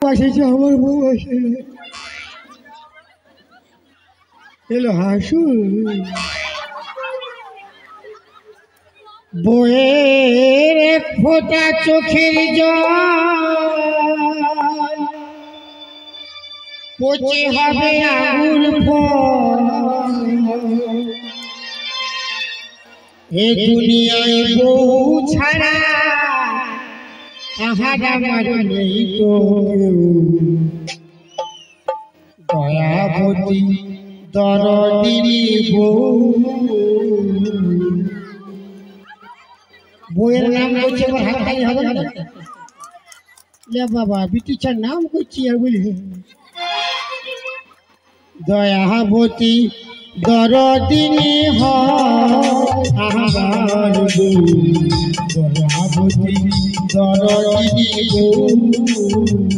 পাশে যে আমার বউ আসে এলো হাসু বউয়ের এক ফোঁটা চোখের জল পচে হবে আগুন এ দুনিয়ায় বউ ছাড়া আহার আমার নেই তো দয়াবতী দরদিনী বউ বউয়ের নাম করছে হাততালি হবে না লে বাবা বিটিচার নাম করছি আর বলি দয়াবতী দরদিনী আমার বউ দয়াবতী দরদিনী বউ